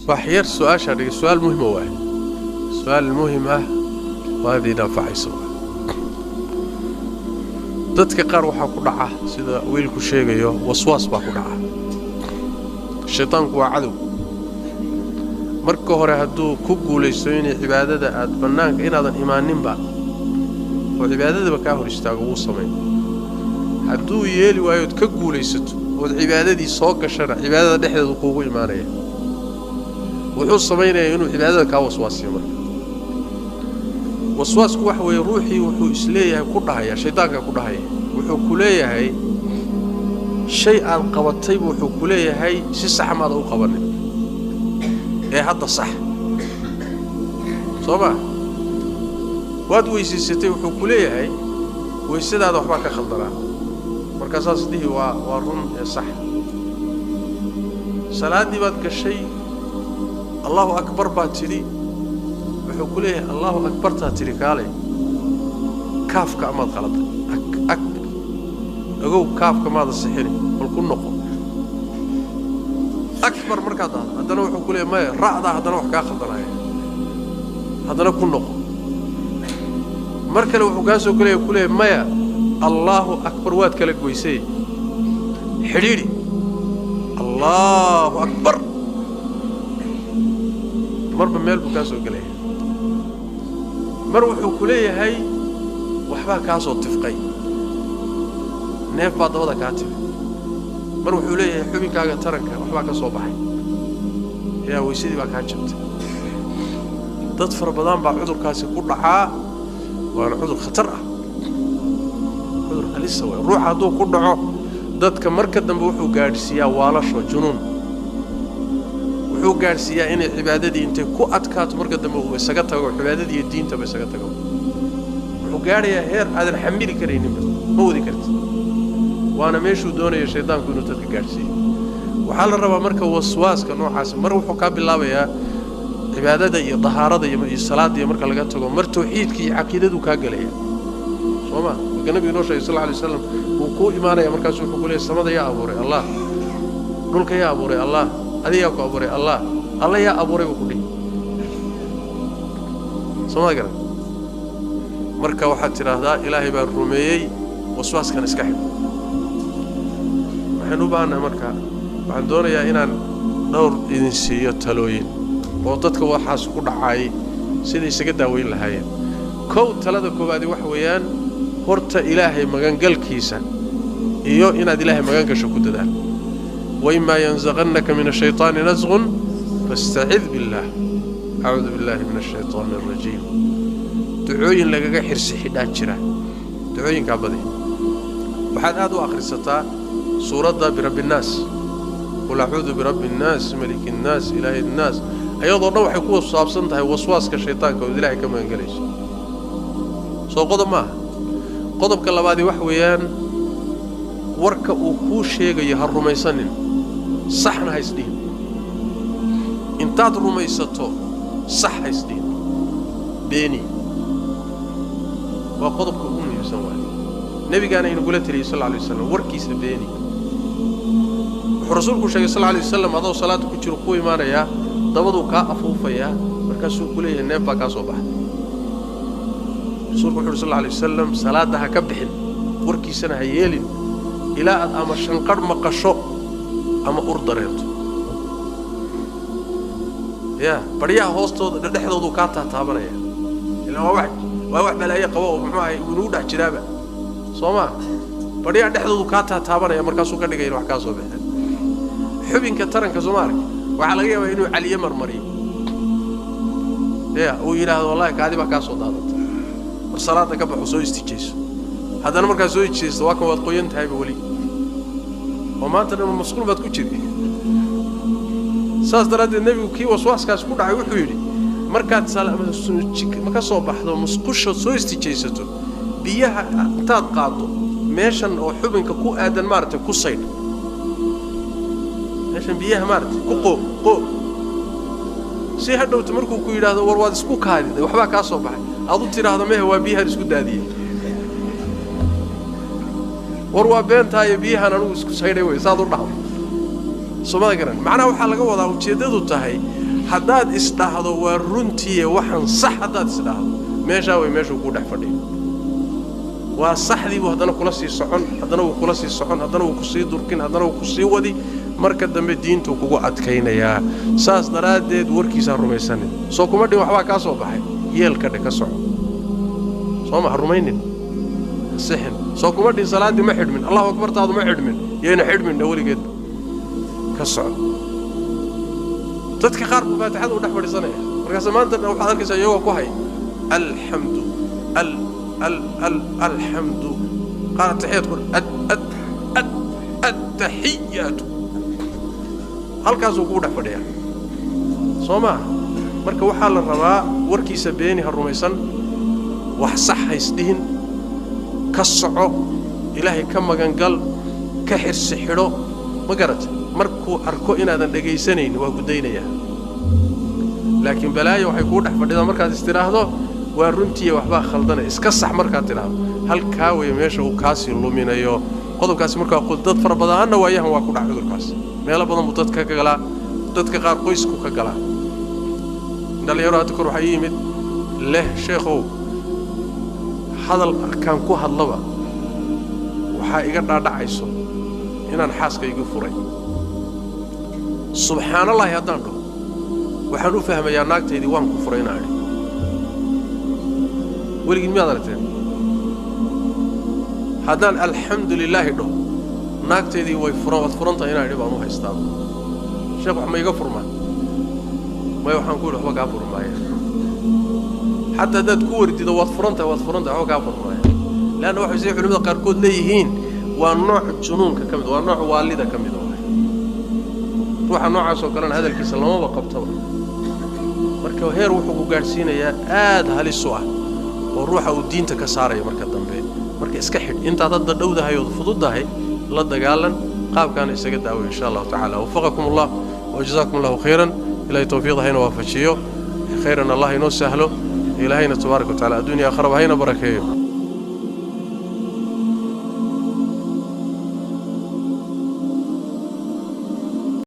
وحير سؤال شرقي سؤال مهم واحد سؤال مهم وهذه نافع يسوى dadka qaar waxa ku dhaca sida wiilku sheegayo waswaas baa ku dhaca shaytaanku waa cadow marka hore haduu ku guuleysto in cibaadada aad banaanka inaadan imaanin ba oo cibaadada ka hor istaago uu sameeyo haduu yeeli waayo ka guuleysato oo cibaadadii soo gashana cibaadada dhexdeedu kuugu imaanaya wuxuu sameeyaa inuu cibaadada ka waswaasiyo marka waswaasku wax weey ruuxii wuxuu isleeyahay ku dhahaya shaytaanka ku dhahaya wuxuu ku leeyahay shay aan qabatay wuxuu ku leeyahay si sax ma u qabanay ee hadda sax sooba waad weysiisatay wuxuu ku leeyahay weysadaada waxba ka khaldanaa marka saas dihi waa run ee sax salaadii baad gashay Allahu akbar baad tiri wuxuu ku leeyahay Allahu akbar ta tiri kaale kaafka ama qalad ak agow kaafka ma sixini bal ku noqo akbar markaad hadana wuxuu ku leeyahay raacda hadana wax ka khaldanay hadana ku noqo markale wuxuu ka soo kuleeyahay maya Allahu akbar waad kala goysay xiriiri Allahu akbar marba meel buu ka soo galay mar wuxuu ku leeyahay waxba ka soo tifqay neef baad wada ka tifay mar wuxuu leeyahay xubinkaaga taranka waxba ka soo baxay yaa weysidii baa ka jabtay dad far badan baa cudurkaasi ku dhacaa waa cudur khatar ah cudur halis ah ruux haduu ku dhaco dadka marka dambe wuxuu gaarsiiyaa waalasho junuun wuxuu gaarsiiyaa in cibaadadii intay ku adkaato marka dambe uu isaga tago cibaadadii iyo diinta ba isaga tago wuxuu gaarayaa heer aadan xamili kareynin ma wadi kartid waana meeshuu doonayo shaytaanku inuu dadka gaarsiiyo waxa la rabaa marka waswaaska noocaas mar wuxuu ka bilaabayaa cibaadada iyo tahaarada iyo salaada marka laga tago mar tawxiidka iyo aqeedadu ka galaya sooma nabiga noo sheegay sallallahu alayhi wasallam uu ku iimaanaya markaas wuxuu ku leeyahay samada yaa abuuray Allah dhulka yaa abuuray Allah adiga ku abuuray Allah Allah yaa abuuray ku dhig sooma garan marka waxa tiraahdaa ilaahay baa rumeeyay waswaaskan iska xid waxaan u baahnaa marka waxaan doonayaa inaan dhowr idin siiyo talooyin oo dadka waxaas ku dhacay sidii isaga daaweyn lahaayeen kow talada koobaad wax weeyaan horta ilaahay magan galkiisa iyo inaad ilaahay magan gasho ku dadaal وإما ينزغنك من الشيطان نزغ فاستعذ بالله أعوذ بالله من الشيطان الرجيم دعوين لك حرس حداد جرا دعوين كابدي وحد هذا آخر سطاع سورة برب الناس قل أعوذ برب الناس ملك الناس إله الناس أيضا روح يكون صاب سنتها وسواس كالشيطان كود الله كما ينقليش سو قضب ما قضب كاللبادي وحويان warka uu ku sheegayo har rumaysanin saxna haysdin intaad rumaysato sax haysdin beeni waa qodobka ugu muhiimsan waa nabigaana inuu kula tiriyay sallallahu alayhi wasallam warkiisa beeni wuxuu rasuulku sheegay sallallahu alayhi wasallam adoo salaad ku jiro ku iimaanaya dabadu ka afuufaya markaas uu ku leeyahay neef baa ka soo baxay rasuulku sallallahu alayhi wasallam salaadaha ka bixin warkiisana ha yeelin إلى أما شنقر مقشو أما أردرينتو يا بريا هوستو دحدو دو كاتا تابنيا إلا واحد بلاي قوا ومعه ونود جرابه صوما بريا دحدو دو كاتا تابنيا مركاسو كدغاي wax ka soo bixin xubinka taranka Soomaaliya waxa laga yaabaa inuu caliye marmari يا ويلاهد والله كادي با ka soo daadantay mar salaada ka baxo soo istijeyso hadana markaa soo ijiisto waa kan wad qoyan tahay wali oo maanta dhan masquul baad ku jirtay saas daradeed nabigu kii waswaaskaas ku dhacay wuxuu yiri markaad salaamada marka soo baxdo musqusho soo istijeysato biyaha intaad qaado meeshan oo xubinka ku aadan maartay ku sayd meeshan biyaha maartay ku qo si hadhowt markuu ku yiraahdo war waad isku kaadiday waxba ka soo baxay aad u tiraahdo mehe waa biyaha isku daadiyay warwa beentaay biyahan anigu isku sayray way saad u dhaxo Soomaaliya garan macna waxa laga wadaa ujeedadu tahay haddaad isdhaahdo waa runtii waxaan sax haddaad isdhaahdo meeshaa way meeshuu ku dhex fadhiyo waa saxdii buu haddana kula sii socon haddana wuu kula sii socon haddana wuu ku sii durkin haddana wuu ku sii wadi marka dambe diintu kugu adkaynayaa saas daraaddeed warkiisa rumaysanin soo kuma dhin waxbaa kaa soo baxay yeelka dhe ka soco soo ma rumaynin sixin soo kuma dhin salaadii ma xidhmin allahu akbar taadu ma xidhmin yeena xidhmin weligeed ka soco dadka qaar buu faatixada u dhex fadhiisanaya markaas maanta waxaad arkaysaa iyagoo ku hay alxamdu alxamdu qaar taxiyad ku التحيات halkaasuu kugu dhex fadhiyaa soo maaha marka waxaa la rabaa warkiisa beeni ha rumaysan wax sax haysdhihin ka soco ilaahay ka magangal ka xirsi xidho ma garatay markuu arko inaadan dhegaysanaynin waa gudaynayaa laakiin balaayo waxay kugu dhex fadhidaa markaad istiraahdo waa runtii waxbaa khaldana iska sax markaad tidhaahdo halkaa weeye meesha uu kaasii luminayo qodobkaasi markaa dad fara badanna waayahan waa ku dhac cudurkaas meelo badan buu dadka ka galaa dadka qaar qoysku ka galaa dhalinyaro hadda kor waxaa yimid leh sheekhow hadal kaan ku hadlaba waxaa iga dhaadhacayso inaan xaaskaygu furay subxaanallahi haddaan dhaho waxaan u fahmayaa naagtaydii waan ku furay inaan idhi weligiin miyaad aragteen haddaan alxamdu lilaahi dhaho naagtaydii way waad furantahay inaan idhi baan u haystaa sheekh wax ma iga furmaa may waxaan ku idhi waxba kaa furmaaya xataa haddaad ku wardido waad furantahay waxba kaa furmaaya leanna waxay say culimada qaarkood leeyihiin waa nooc junuunka ka mid waa nooc waalida ka mid ruuxa noocaasoo kalena hadalkiisa lamaba qabtaba marka heer wuxuu ku gaadhsiinayaa aad halis u ah oo ruuxa uu diinta ka saarayo marka dambe marka iska xidh intaad hadda dhowdahay oo fududahay la dagaalan qaabkaana isaga daawo insha allahu tacaala wafaqakum allah wajazaakum allahu khayran ilaahay tawfiiq hayna waafajiyo khayran allah inoo sahlo ilaahayna tabaaraka wa tacaala adduunya aakhiraba hayna barakeeyo